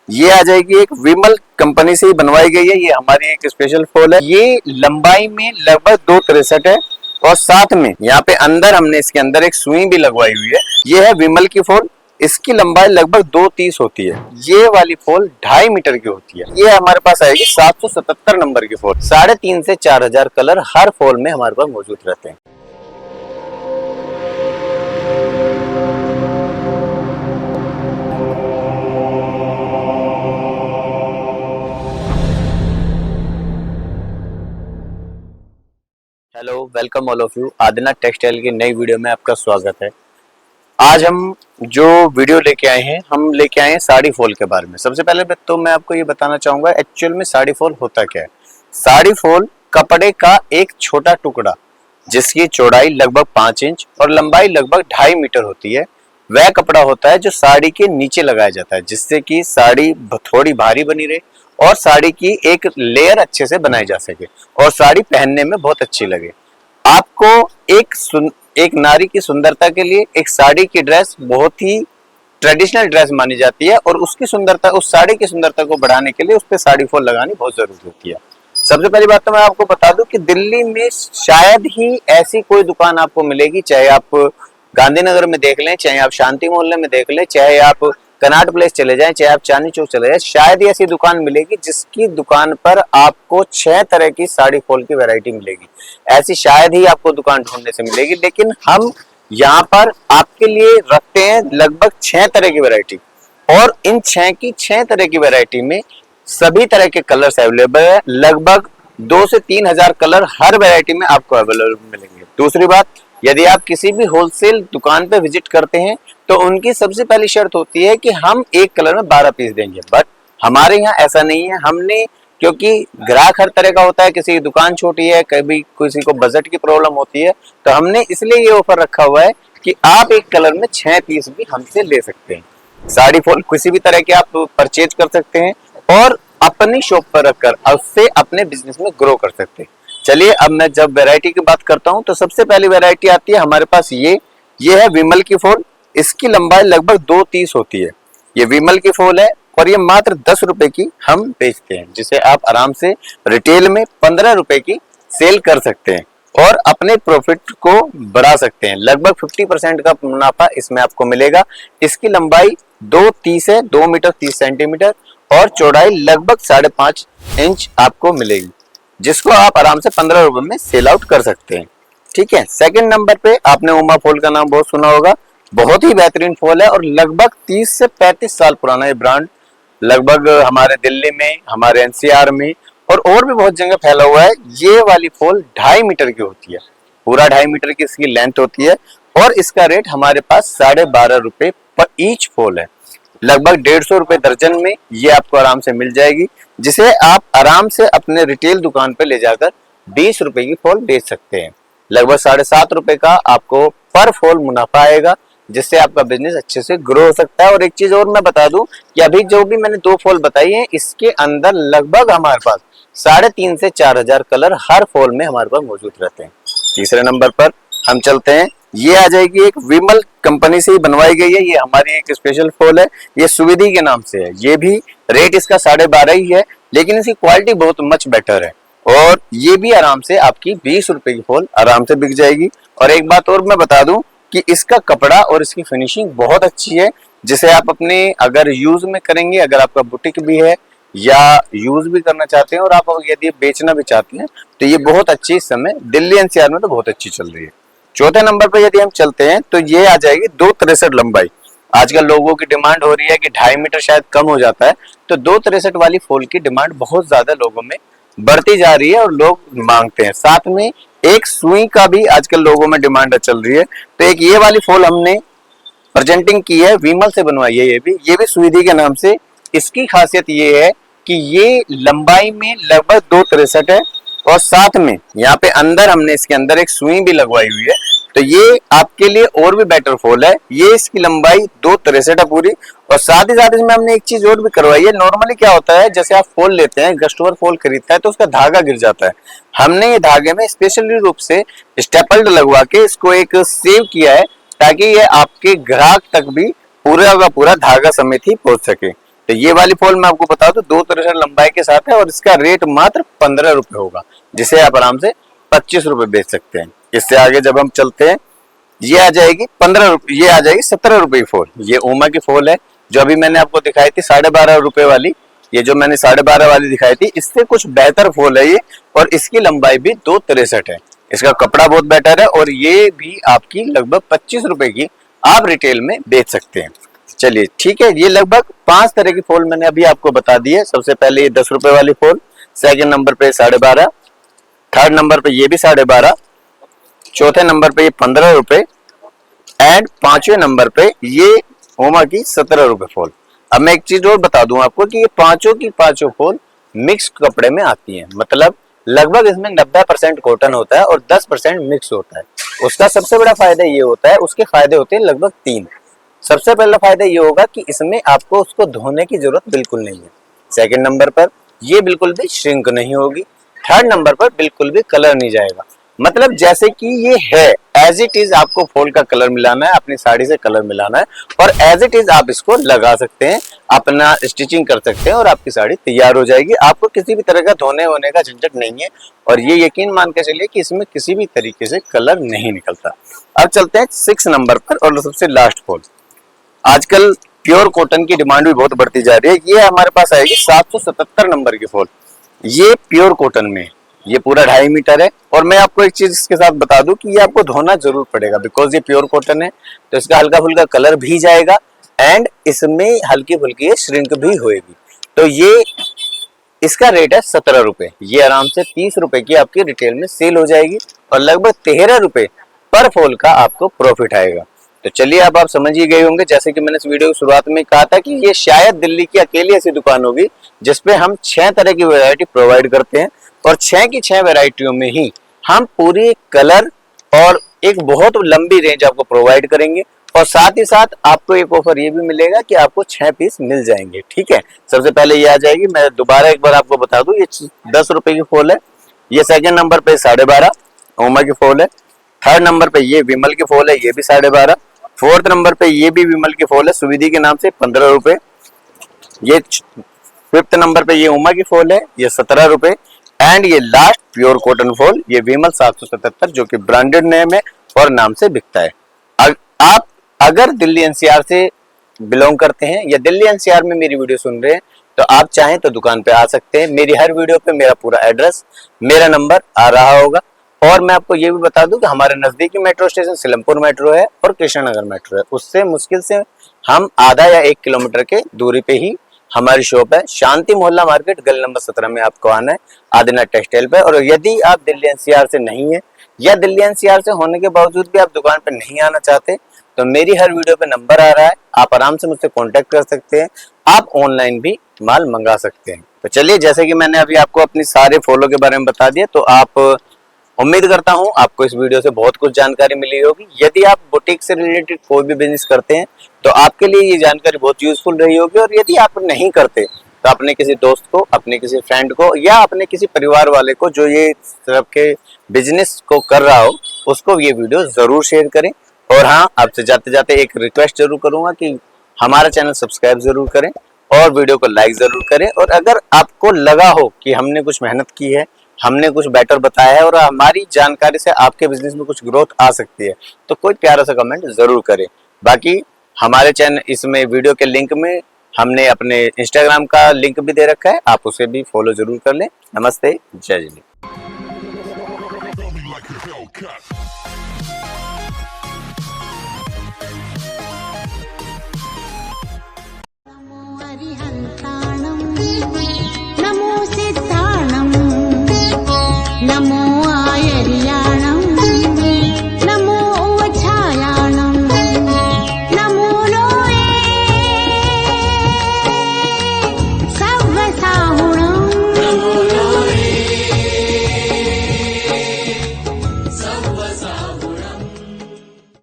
ये आ जाएगी एक विमल कंपनी से ही बनवाई गई है। ये हमारी एक स्पेशल फॉल है। ये लंबाई में लगभग 263 है और साथ में यहाँ पे अंदर हमने इसके अंदर एक सुई भी लगवाई हुई है। ये है विमल की फॉल। इसकी लंबाई लगभग 230 होती है। ये वाली फॉल 2.5 मीटर की होती है। ये हमारे पास आएगी 777 नंबर की फॉल। 3,500 से 4,000 कलर हर फॉल में हमारे पास मौजूद रहते हैं। Hello, welcome all of you. Adinath textile की नई वीडियो में आपका स्वागत है। आज हम जो वीडियो लेके आए हैं, हम लेके आए हैं साड़ी फॉल के बारे में। सबसे पहले तो मैं आपको ये बताना चाहूंगा एक्चुअल में साड़ी फॉल होता क्या है। साड़ी फॉल कपड़े का एक छोटा टुकड़ा जिसकी चौड़ाई लगभग 5 इंच और लंबाई लगभग 2.5 मीटर होती है, वह कपड़ा होता है जो साड़ी के नीचे लगाया जाता है, जिससे कि साड़ी थोड़ी भारी बनी रहे और साड़ी की एक लेयर अच्छे से बनाई जा सके और साड़ी पहनने में बहुत अच्छी लगे। आपको एक नारी की सुंदरता के लिए एक साड़ी की ड्रेस बहुत ही ट्रेडिशनल ड्रेस मानी जाती है और उसकी सुंदरता, उस साड़ी की सुंदरता को बढ़ाने के लिए उस पर साड़ी फॉल लगानी बहुत जरूरी होती है। सबसे पहली बात तो मैं आपको बता दूं कि दिल्ली में शायद ही ऐसी कोई दुकान आपको मिलेगी, चाहे आप गांधीनगर में देख लें, चाहे आप शांति मोहल्ले में देख लें, चाहे आप कनाट प्लेस चले जाएं, चाहे आप चांदनी चौक चले जाएं, शायद ही ऐसी दुकान मिलेगी जिसकी दुकान पर आपको 6 तरह की साड़ी फॉल की वैरायटी मिलेगी। ऐसी शायद ही आपको दुकान ढूंढने से मिलेगी, लेकिन हम यहाँ पर आपके लिए रखते हैं लगभग 6 तरह की वैरायटी और इन 6 तरह की वैरायटी में सभी तरह के कलर्स अवेलेबल है। लगभग 2 से 3 हजार कलर हर वैरायटी में आपको अवेलेबल मिलेंगे। दूसरी बात, यदि आप किसी भी होलसेल दुकान पे विजिट करते हैं तो उनकी सबसे पहली शर्त होती है कि हम एक कलर में 12 पीस देंगे, बट हमारे यहाँ ऐसा नहीं है। हमने, क्योंकि ग्राहक हर तरह का होता है, किसी की दुकान छोटी है, कभी किसी को बजट की प्रॉब्लम होती है, तो हमने इसलिए ये ऑफर रखा हुआ है कि आप एक कलर में 6 पीस भी हमसे ले सकते हैं। साड़ी फॉल किसी भी तरह के आप परचेज कर सकते हैं और अपनी शॉप पर रखकर उससे अपने बिजनेस में ग्रो कर सकते हैं। चलिए, अब मैं जब वैरायटी की बात करता हूं तो सबसे पहली वैरायटी आती है हमारे पास ये है विमल की फॉल। इसकी लंबाई लगभग 230 होती है। ये विमल की फॉल है और ये मात्र 10 रुपए की हम बेचते हैं, जिसे आप आराम से रिटेल में 15 रुपए की सेल कर सकते हैं और अपने प्रॉफिट को बढ़ा सकते हैं। लगभग 50% का मुनाफा इसमें आपको मिलेगा। इसकी लंबाई 230 है, 2 मीटर 30 सेंटीमीटर और चौड़ाई लगभग 5.5 इंच आपको मिलेगी, जिसको आप आराम से 15 रुपए में सेल आउट कर सकते हैं। ठीक है। सेकंड नंबर पे आपने उमा फॉल का नाम बहुत सुना होगा। बहुत ही बेहतरीन फॉल है और लगभग 30 से 35 साल पुराना ये ब्रांड लगभग हमारे दिल्ली में, हमारे एनसीआर में और भी बहुत जगह फैला हुआ है। ये वाली फॉल 2.5 मीटर की होती है, पूरा 2.5 मीटर की इसकी लेंथ होती है और इसका रेट हमारे पास 12.5 रुपए पर ईच फॉल है। लगभग 150 रुपए दर्जन में ये आपको आराम से मिल जाएगी, जिसे आप आराम से अपने रिटेल दुकान पे ले जाकर 20 रुपए की फॉल बेच सकते हैं। लगभग 7.5 रुपए का आपको पर फॉल मुनाफा आएगा, जिससे आपका बिजनेस अच्छे से ग्रो हो सकता है। और एक चीज और मैं बता दूं कि अभी जो भी मैंने 2 फॉल बताई है, इसके अंदर लगभग हमारे पास 3,500 से 4,000 कलर हर फॉल में हमारे पास मौजूद रहते हैं। तीसरे नंबर पर हम चलते हैं। ये आ जाएगी एक विमल कंपनी से ही बनवाई गई है। ये हमारी एक स्पेशल फॉल है। ये सुविधि के नाम से है। ये भी रेट इसका 12.5 ही है, लेकिन इसकी क्वालिटी बहुत मच बेटर है और ये भी आराम से आपकी 20 रुपए की फॉल आराम से बिक जाएगी। और एक बात और मैं बता दूं कि इसका कपड़ा और इसकी फिनिशिंग बहुत अच्छी है, जिसे आप अपने अगर यूज में करेंगे, अगर आपका बुटीक भी है या यूज भी करना चाहते हैं और आप यदि बेचना भी चाहते हैं, तो ये बहुत अच्छी इस समय दिल्ली एनसीआर में तो बहुत अच्छी चल रही है। चौथे नंबर पर यदि हम चलते हैं तो ये आ जाएगी 263 लंबाई। आजकल लोगों की डिमांड हो रही है कि 2.5 मीटर शायद कम हो जाता है, तो 263 वाली फॉल की डिमांड बहुत ज्यादा लोगों में बढ़ती जा रही है और लोग मांगते हैं। साथ में एक सुई का भी आजकल लोगों में डिमांड चल रही है, तो एक ये वाली फॉल हमने प्रेजेंटिंग की है, विमल से बनवाई है। ये भी सुविधि के नाम से। इसकी खासियत ये है कि ये लंबाई में लगभग 263 है और साथ में यहाँ पे अंदर हमने इसके अंदर एक सुई भी लगवाई हुई है, तो ये आपके लिए और भी बेटर फॉल है। ये इसकी लंबाई 263 है पूरी और साथ ही साथ इसमें हमने एक चीज और भी करवाई है। नॉर्मली क्या होता है, जैसे आप फॉल लेते हैं, कस्टमर फॉल खरीदता है तो उसका धागा गिर जाता है। हमने ये धागे में स्पेशली रूप से स्टेपल्ड लगवा के इसको एक सेव किया है, ताकि ये आपके ग्राहक तक भी पूरा का पूरा धागा समेत ही पहुंच सके। तो ये वाली फॉल मैं आपको बता दूं 2 लंबाई के साथ है और इसका रेट मात्र 15 रुपए होगा, जिसे आप आराम से 25 रुपए बेच सकते हैं। इससे आगे जब हम चलते हैं, ये आ जाएगी 15 रुपए, ये आ जाएगी 17 रुपए की फॉल। ये ओमा की फॉल है जो अभी मैंने आपको दिखाई थी 12.5 रुपए वाली। ये जो मैंने 12.5 वाली दिखाई थी, इससे कुछ बेहतर फॉल है ये, और इसकी लंबाई भी 2.63 है। इसका कपड़ा बहुत बेटर है और ये भी आपकी लगभग 25 रुपए की आप रिटेल में बेच सकते हैं। चलिए ठीक है, ये लगभग 5 तरह की फॉल मैंने अभी आपको बता दी है। सबसे पहले ये 10 रुपए वाली फॉल, सेकंड नंबर पे 12.5, थर्ड नंबर पे ये भी 12.5, चौथे नंबर पे ये 15 रुपए एंड पांचवें नंबर पे ये ओमा की 17 रुपए फॉल। अब मैं एक चीज और बता दूं आपको कि ये पांचों की पांचों फॉल मिक्स कपड़े में आती हैं, मतलब लगभग इसमें 90% कॉटन होता है और 10% मिक्स होता है। उसका सबसे बड़ा फायदा ये होता है, उसके फायदे होते हैं लगभग 3। सबसे पहला फायदा ये होगा कि इसमें आपको उसको धोने की जरूरत बिल्कुल नहीं है। सेकंड नंबर पर ये बिल्कुल भी श्रिंक नहीं होगी। थर्ड नंबर पर बिल्कुल भी कलर नहीं जाएगा, मतलब जैसे कि ये है एज इट इज आपको फॉल का कलर मिलाना है, अपनी साड़ी से कलर मिलाना है और एज इट इज आप इसको लगा सकते हैं, अपना स्टिचिंग कर सकते हैं और आपकी साड़ी तैयार हो जाएगी। आपको किसी भी तरह का धोने वोने का झंझट नहीं है और ये यकीन मान के चलिए कि इसमें किसी भी तरीके से कलर नहीं निकलता। अब चलते हैं 6 नंबर पर और सबसे लास्ट फॉल। आजकल प्योर कॉटन की डिमांड भी बहुत बढ़ती जा रही है। ये हमारे पास आएगी 777 नंबर की फॉल। ये प्योर कॉटन में, ये पूरा 2.5 मीटर है और मैं आपको एक चीज इसके साथ बता दूं कि ये आपको धोना जरूर पड़ेगा, बिकॉज ये प्योर कॉटन है तो इसका हल्का फुल्का कलर भी जाएगा एंड इसमें हल्की फुल्की श्रिंक भी होएगी। तो ये इसका रेट है 17 रुपए। ये आराम से 30 रुपए की आपकी रिटेल में सेल हो जाएगी और लगभग 13 रुपए पर फॉल का आपको प्रॉफिट आएगा। तो चलिए अब आप समझ ही गए होंगे, जैसे कि मैंने इस वीडियो की शुरुआत में कहा था कि ये शायद दिल्ली की अकेली ऐसी दुकान होगी जिसपे हम 6 तरह की वैरायटी प्रोवाइड करते हैं और 6 की 6 वैरायटियों में ही हम पूरी कलर और एक बहुत लंबी रेंज आपको प्रोवाइड करेंगे और साथ ही साथ आपको एक ऑफर ये भी मिलेगा कि आपको 6 पीस मिल जाएंगे। ठीक है, सबसे पहले ये आ जाएगी, मैं दोबारा एक बार आपको बता दूं, ये 10 रुपए की फॉल है। ये सेकंड नंबर पे 12.5 ओमा की फॉल है। थर्ड नंबर पे ये विमल की फॉल है, ये भी 12.5। फोर्थ नंबर पे ये भी विमल की फॉल है सुविधि के नाम से 15 रुपए। ये फिफ्थ नंबर पे ये उमा की फॉल है, ये 17 रुपए एंड ये लास्ट प्योर कॉटन फॉल ये विमल 777 जो कि ब्रांडेड नेम है और नाम से बिकता है। आप अगर दिल्ली एनसीआर से बिलोंग करते हैं या दिल्ली एनसीआर में मेरी वीडियो सुन रहे हैं तो आप चाहें तो दुकान पे आ सकते हैं। मेरी हर वीडियो पे मेरा पूरा एड्रेस, मेरा नंबर आ रहा होगा और मैं आपको ये भी बता दूं कि हमारे नजदीकी मेट्रो स्टेशन सिलमपुर मेट्रो है और कृष्णनगर मेट्रो है। उससे मुश्किल से हम आधा या 1 किलोमीटर के दूरी पे ही हमारी शॉप है। शांति मोहल्ला मार्केट गली नंबर 17 में आपको आना है, आदिनाथ टेक्सटाइल पे। और यदि आप दिल्ली एनसीआर से नहीं है या दिल्ली एनसीआर से होने के बावजूद भी आप दुकान पे नहीं आना चाहते तो मेरी हर वीडियो पे नंबर आ रहा है, आप आराम से मुझसे कांटेक्ट कर सकते हैं। आप ऑनलाइन भी माल मंगा सकते हैं। तो चलिए, जैसे कि मैंने अभी आपको अपनी सारे फॉलो के बारे में बता दिया, तो आप उम्मीद करता हूं आपको इस वीडियो से बहुत कुछ जानकारी मिली होगी। यदि आप बुटीक से रिलेटेड कोई भी बिजनेस करते हैं तो आपके लिए ये जानकारी बहुत यूजफुल रही होगी और यदि आप नहीं करते तो अपने किसी दोस्त को, अपने किसी फ्रेंड को या अपने किसी परिवार वाले को जो ये तरफ के बिजनेस को कर रहा हो उसको ये वीडियो जरूर शेयर करें। और हाँ, आपसे जाते जाते एक रिक्वेस्ट जरूर करूंगा कि हमारा चैनल सब्सक्राइब जरूर करें और वीडियो को लाइक जरूर करें। और अगर आपको लगा हो कि हमने कुछ मेहनत की है, हमने कुछ बेटर बताया है और हमारी जानकारी से आपके बिजनेस में कुछ ग्रोथ आ सकती है तो कोई प्यारा सा कमेंट जरूर करें। बाकी हमारे चैनल इसमें वीडियो के लिंक में हमने अपने इंस्टाग्राम का लिंक भी दे रखा है, आप उसे भी फॉलो जरूर कर लें। नमस्ते, जय हिंद।